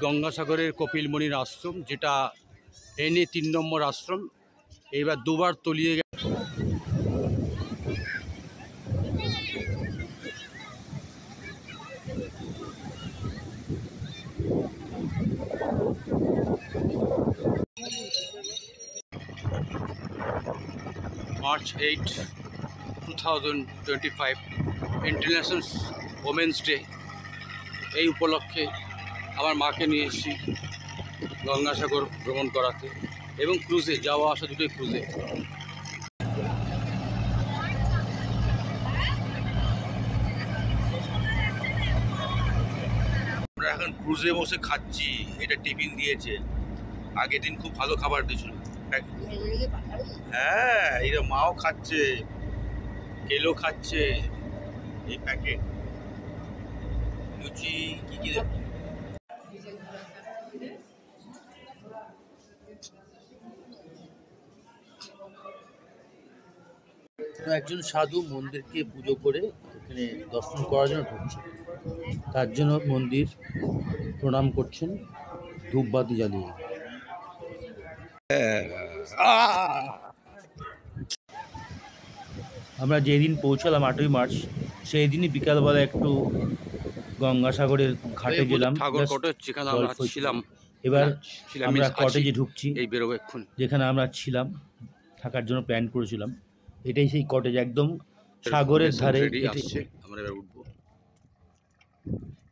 গঙ্গাসাগরের কপিলমুনির আশ্রম, যেটা এনে 3 নম্বর আশ্রম। এইবার দুবার তলিয়ে গেছে। March 8, 2025 international women's day. এই উপলক্ষে আমার মাকে নিয়ে এসেছি গঙ্গাসাগর ভ্রমণ করাতে এবং ক্রুজে যাওয়া আসা দুটোই ক্রুজে। আমরা এখন ক্রুজে বসে খাচ্ছি। এটা টিফিন দিয়েছে, আগের দিন খুব ভালো খাবার দিয়েছিল। হ্যাঁ, এটা মাও খাচ্ছে, কেলো খাচ্ছে। এই প্যাকেট লুচি কি কি একজন সাধু মন্দিরকে পুজো করে এখানে দর্শন করার জন্য ঢুকছে, তার জন্য মন্দির প্রণাম করছেন ধূপবাতি জ্বালিয়ে। আমরা যেদিন পৌঁছালাম 8ই মার্চ, সেই দিনই বিকালবেলা একটু গঙ্গাসাগরের ঘাটে গেলাম। এবার আমরা কটেজে ঢুকছি, যেখানে আমরা ছিলাম, থাকার জন্য প্ল্যান করেছিলাম। এটাই সেই কটেজ, একদম সাগরের ধারে। আমরা এবার উঠবো।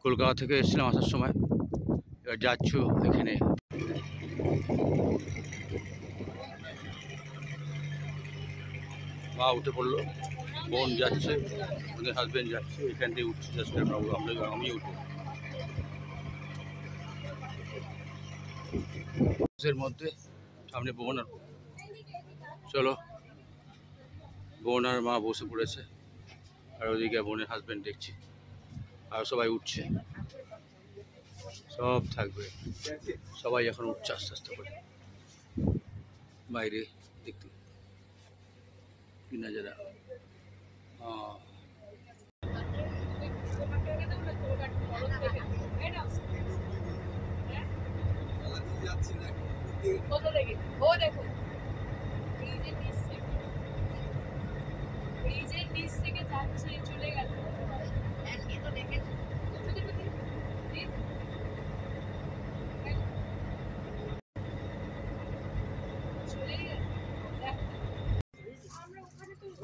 কলকাতা থেকে এসেছিলাম আসার সময়, এবার যাচ্ছ এখানে। মা উঠে পড়লো, বোন যাচ্ছে, ওদের হাজব্যান্ড যাচ্ছে, এখান থেকে উঠছে। জাস্ট আমি উঠবো। এর মধ্যে সামনে বোন আর চলো, বোন আর মা বসে পড়েছে, আর ওদিকে বোনের হাজব্যান্ড দেখছি, আর সবাই উঠছে। সব থাকবে, সবাই এখন উঠছে আস্তে আস্তে করে বাইরে দেখতে কি নাজারা।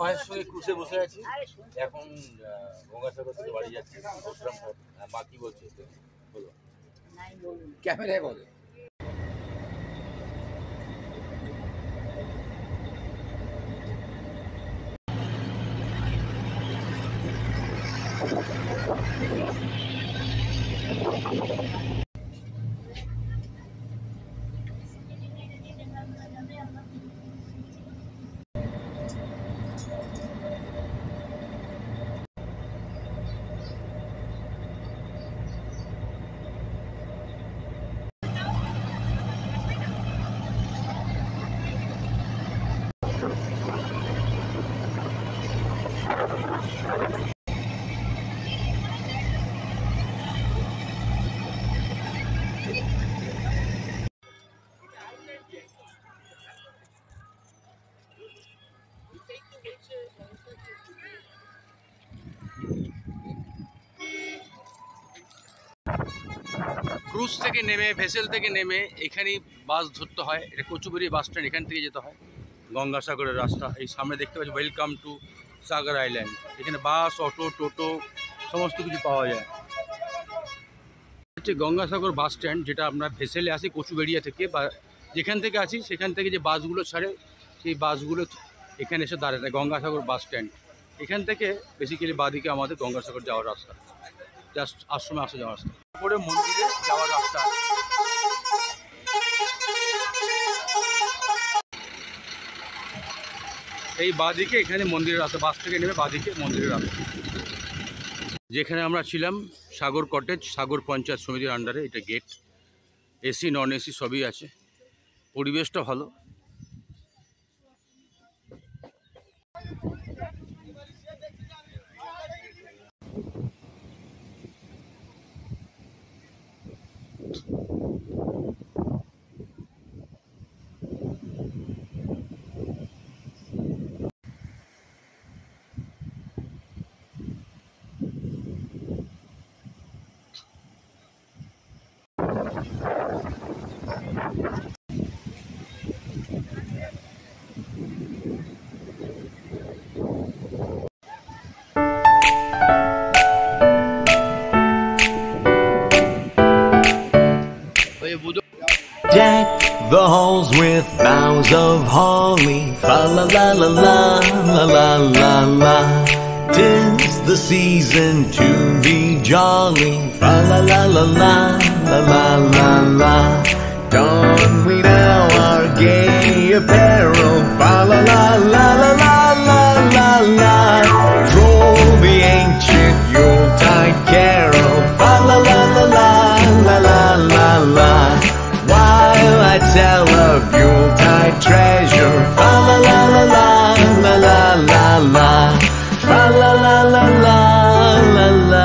মায়ের সঙ্গে ক্রুশে বসে আছি, এখন গঙ্গাসাগর থেকে বাড়ি যাচ্ছি। মা কি বলছে বলো, ক্যামেরায় বলো। ক্রুজ থেকে নেমে, ভেসেল থেকে নেমে এখানেই বাস ধরতে হয়। এটা কচুবেড়ি বাস স্ট্যান্ড, এখান থেকে যেতে হয় গঙ্গাসাগরের রাস্তা। এই সামনে দেখতে পাচ্ছি ওয়েলকাম টু সাগর আইল্যান্ড। এখানে বাস, অটো, টোটো সমস্ত কিছু পাওয়া যায়। হচ্ছে গঙ্গাসাগর বাস স্ট্যান্ড, যেটা আমরা ভেসেলে আসি কচুবেড়িয়া থেকে, বা যেখান থেকে আসি সেখান থেকে যে বাসগুলো ছাড়ে, সেই বাসগুলো এখানে এসে দাঁড়ায়। গঙ্গাসাগর বাস স্ট্যান্ড, এখান থেকে বেসিক্যালি বাদিকে আমাদের গঙ্গাসাগর যাওয়ার রাস্তা, জাস্ট আশ্রমে আসা যাওয়ার রাস্তা, পরে মন্দিরে যাওয়ার রাস্তা। এই বাদিকে এখানে মন্দিরের রাস্তা, বাস থেকে নেমে বাদিকে মন্দিরের রাস্তা। যেখানে আমরা ছিলাম সাগর কটেজ, সাগর পঞ্চায়েত সমিতির আন্ডারে। এটা গেট, এসি নন এসি সবই আছে, পরিবেশটা ভালো। Deck the halls with boughs of holly, fa la la la la la la la la. 'Tis the season to be jolly, fa la la la la la la la la. Don we now our gay apparel, fa la la la la la la la la. Troll the ancient Yuletide carol, fa la la la la la la la la. While I tell of Yuletide treasure, fa la la la la la la la la, fa la la la la la la la.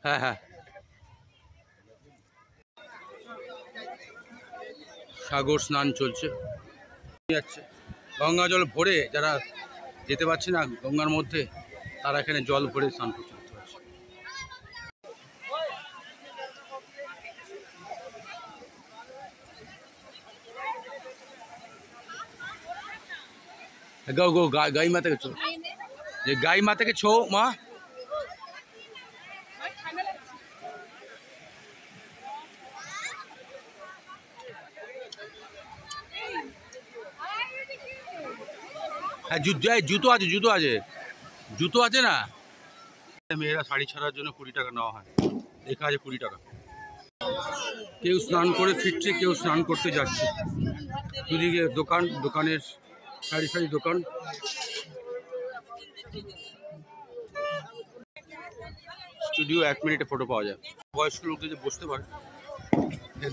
হ্যাঁ হ্যাঁ, সাগর স্নান চলছে যাচ্ছে। গঙ্গা জল ভরে যারা যেতে পারছে না গঙ্গার মধ্যে, তারা এখানে জল ভরে স্নান করতে পারছে। गौ गौ गाय माता के छो, ये गाय माता के छो माँ। হ্যাঁ জুতো আছে, জুতো আছে, জুতো আছে না। মেয়েরা শাড়ি ছাড়ার জন্য 20 টাকা নেওয়া হয়, লেখা আছে 20 টাকা। কেউ স্নান করে ফিরছে, কেউ স্নান করতে যাচ্ছে। দুদিকে দোকান, দোকানের সারি সারি দোকান। স্টুডিও 1 মিনিটে ফটো পাওয়া যায়। বয়স্ক লোকদের যে বসতে পারে,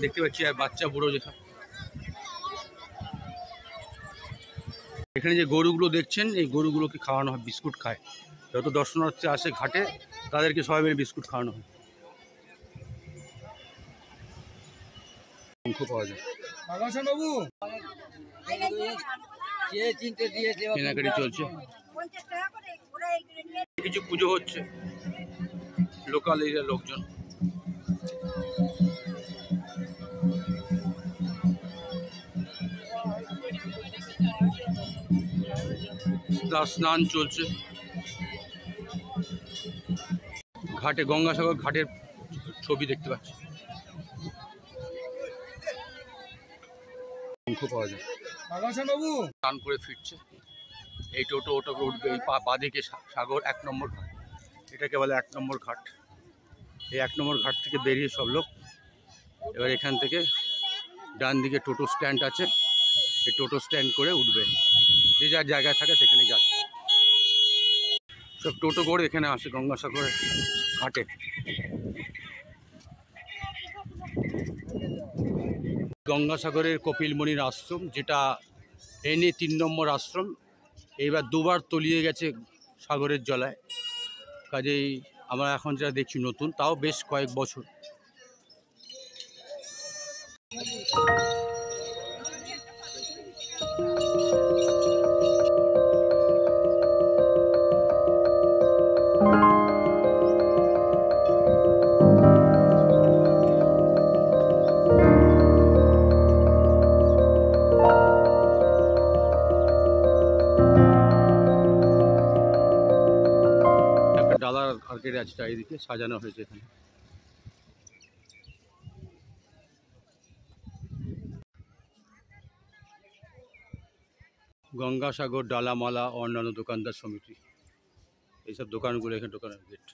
দেখতে পাচ্ছি, আর বাচ্চা বুড়ো যেসব। এখানে যে গরুগুলো দেখছেন, এই গরুগুলোকে খাওয়ানো হয়, বিস্কুট খায়। যত দর্শনার্থী আসে ঘাটে, তাদেরকে সবাই মিলে বিস্কুট খাওয়ানো হয়। অঙ্ক পাওয়া যায়, কেনাকাটি চলছে। কিছু পুজো হচ্ছে, লোকাল এরিয়ার লোকজন। স্নান চলছে ঘাটে, গঙ্গাসাগর ঘাটের ছবি দেখতে পাচ্ছি, শঙ্খ পাওয়া যায়। স্নান করে ফিরছে, এই টোটো ওটাকে উঠবে, এই বাঁদিকে সাগর 1 নম্বর ঘাট, এটাকে বলে 1 নম্বর ঘাট। এই 1 নম্বর ঘাট থেকে বেরিয়ে সব লোক এবার এখান থেকে ডান দিকে টোটো স্ট্যান্ড আছে, এই টোটো স্ট্যান্ড করে উঠবে, যে যার জায়গায় থাকে সেখানে যাচ্ছে। সব টোটো করে এখানে আসে গঙ্গাসাগরের ঘাটে। গঙ্গাসাগরের কপিলমুনির আশ্রম, যেটা এনে 3 নম্বর আশ্রম, এইবার 2বার তলিয়ে গেছে সাগরের জলায়, কাজেই আমরা এখন যেটা দেখছি নতুন, তাও বেশ কয়েক বছর। ডালার আর্কেড আছে, চারিদিকে সাজানো হয়েছে এখানে। গঙ্গাসাগর ডালামালা অন্যান্য দোকানদার সমিতি, এইসব দোকানগুলো এখানে দোকানের গেট।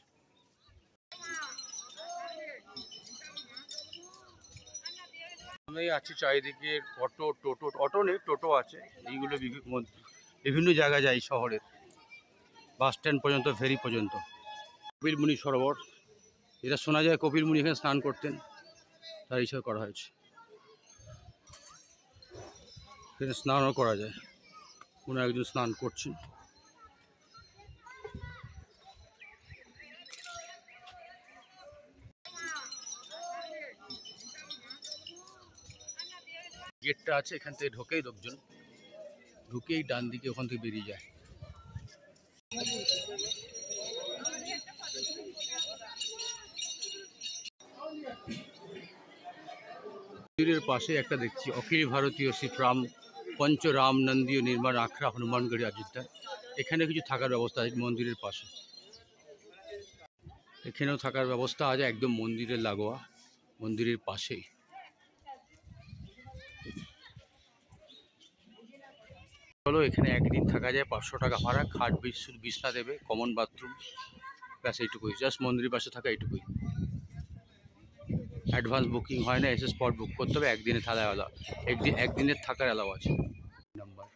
আমি আছি চারিদিকে অটো, টোটো, অটো নেই, টোটো আছে, এইগুলো বিভিন্ন জায়গায় যায় শহরের, বাস স্ট্যান্ড পর্যন্ত, ফেরি পর্যন্ত। কপিলমুনি সরোবর, এটা শোনা যায় কপিলমুনি এখানে স্নান করতেন, তার হিসাবে করা হয়েছে। এখানে স্নানও করা যায়, কোনো একজন স্নান করছেন। গেটটা আছে, এখান থেকে ঢোকেই লোকজন, ঢুকেই ডান দিকে ওখান থেকে বেরিয়ে যায়। মন্দিরের পাশে একটা দেখছি অখিল ভারতীয় শ্রীরাম পঞ্চরাম নন্দীয় নির্মাণ আখড়া হনুমানগড়ি অযোধ্যা, এখানে কিছু থাকার ব্যবস্থা আছে মন্দিরের পাশে, এখানেও থাকার ব্যবস্থা আছে, একদম মন্দিরের লাগোয়া, মন্দিরের পাশেই। চলো, এখানে একদিন থাকা যায়, 500 টাকা ভাড়া, খাট বিছনা দেবে, কমন বাথরুম, ব্যাস এইটুকুই, জাস্ট মন্দিরের পাশে থাকা এইটুকুই। অ্যাডভান্স বুকিং হয় না, এসে স্পট বুক করতে হবে, একদিনে থাকার অ্যালাউ, একদিনের থাকার অ্যালাউ আছে। নাম্বার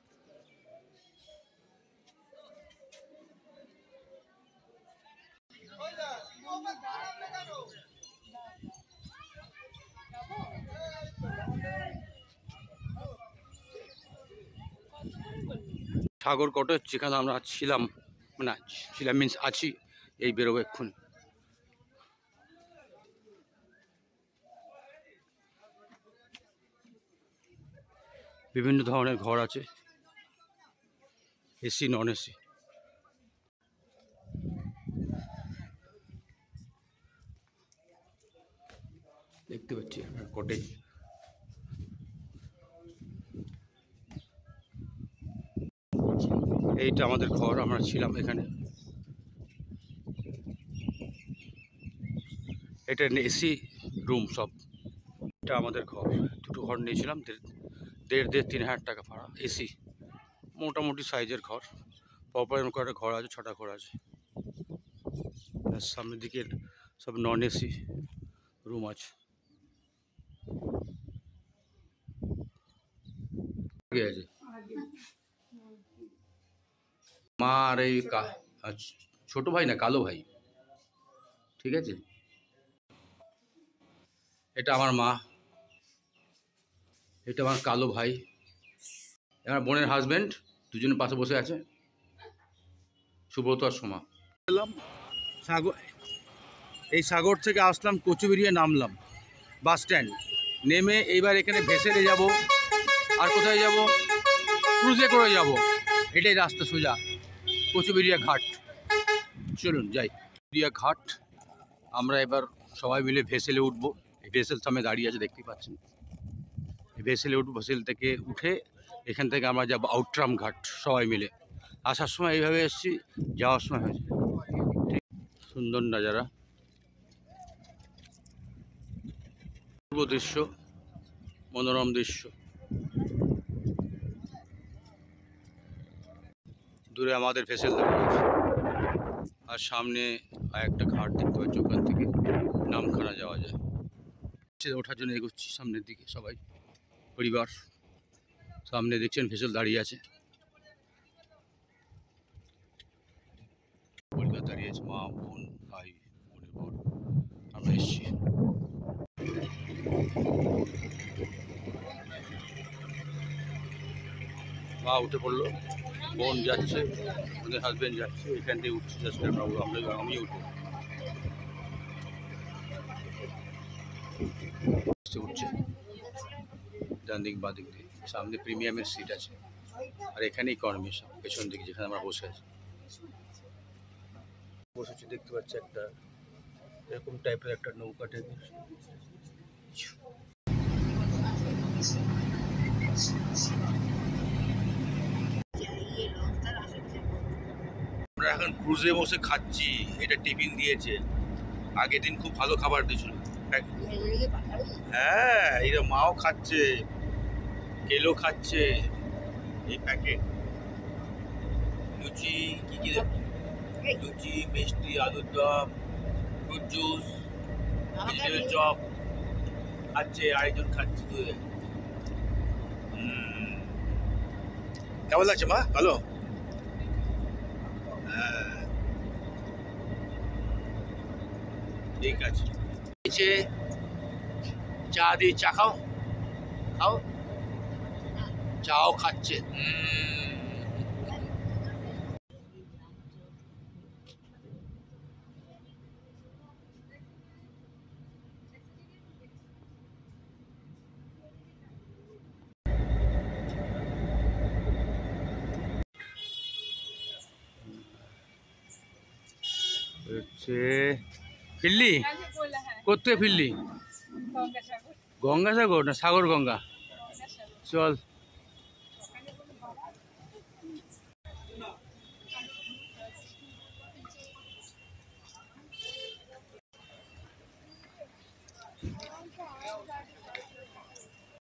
সাগর কটেজ, যেখানে আমরা ছিলাম, মানে ছিলাম মিন্স আছি, এই বেরোবো এক্ষুনি। বিভিন্ন ধরনের ঘর আছে, এসি নন এসি। দেখতে পাচ্ছি কটেজ, এইটা আমাদের ঘর, আমরা ছিলাম এখানে। এটা এসি রুম সব, এটা আমাদের ঘর, 2টো ঘর নিয়েছিলাম, 1.5-3 হাজার টাকা ভাড়া, এসি, মোটামুটি সাইজের ঘর, পরপর কয়েকটা ঘর আছে, 6টা ঘর আছে। সামনের দিকে সব নন এসি রুম আছে। মা আর এই ছোট ভাই না, কালো ভাই, ঠিক আছে। এটা আমার মা, এটা আমার কালো ভাই, আমার বোনের হাজব্যান্ড, দুজনের পাশে বসে আছে, সুব্রত আর সোমা। এলাম সাগর, এই সাগর থেকে আসলাম কচুবেড়িয়া, নামলাম বাস স্ট্যান্ড, নেমে এইবার এখানে ভেসেলে যাব, আর কোথায় যাব, ক্রুজে করে যাব, এটাই রাস্তা সোজা কচুবেড়িয়া ঘাট। চলুন যাই কচুবেড়িয়া ঘাট। আমরা এবার সবাই মিলে ভেসেলে উঠবো, এই ভেসেল সামনে দাঁড়িয়ে আছে, দেখতে পাচ্ছেন, এই ভেসেলে উঠবো। ভেসেল থেকে উঠে এখান থেকে আমরা যাবো আউটরাম ঘাট, সবাই মিলে। আসার সময় এইভাবে এসেছি, যাওয়ার সময় হয়েছে। ঠিক সুন্দর নাজারা, দৃশ্য, মনোরম দৃশ্য। দূরে আমাদের ভেসেল দাঁড়িয়ে আছে, আর সামনে আর একটা ঘাট দেখতে পাচ্ছি, ওখান থেকে নামখানা যাওয়া যায়। ওঠার জন্য এগোচ্ছি সামনের দিকে, সবাই পরিবার। সামনে দেখছেন ভেসেল দাঁড়িয়ে আছে, পরিবার দাঁড়িয়ে আছে, মা, বোন, ভাই, বোনের বোন, আমরা এসছি। মা উঠে পড়লো, বোন যাচ্ছে, ওদের হাজবেন্ড যাচ্ছে, এখান থেকে উঠছে জাস্ট আমি উঠবো। উঠছে ডান দিক বাঁ দিক দিয়ে, সামনে প্রিমিয়ামের সিট আছে, আর এখানে ইকোনমি পেছন দিকে যেখানে আমরা বসে আছি। বসেছি দেখতে পাচ্ছি একটা এরকম টাইপের একটা নৌকা টাইপের। আমরা এখন ক্রুজে বসে খাচ্ছি, এটা টিফিন দিয়েছে, আগের দিন খুব ভালো খাবার দিয়েছিল। হ্যাঁ, এটা মাও খাচ্ছে, কেলো খাচ্ছে, এই প্যাকেট লুচি, কি কি লুচি, মিষ্টি, আলুর দম, ফ্রুট জুস, ভেজিটেবল চপ খাচ্ছে, আরেকজন খাচ্ছে। কেমন লাগছে মা? ভালো? হ্যাঁ, ঠিক আছে। চা দিই, চা খাও, খাও, চাও খাচ্ছে। ফিরলি কোথায়? ফিরলি গঙ্গাসাগর না সাগর গঙ্গা? চল।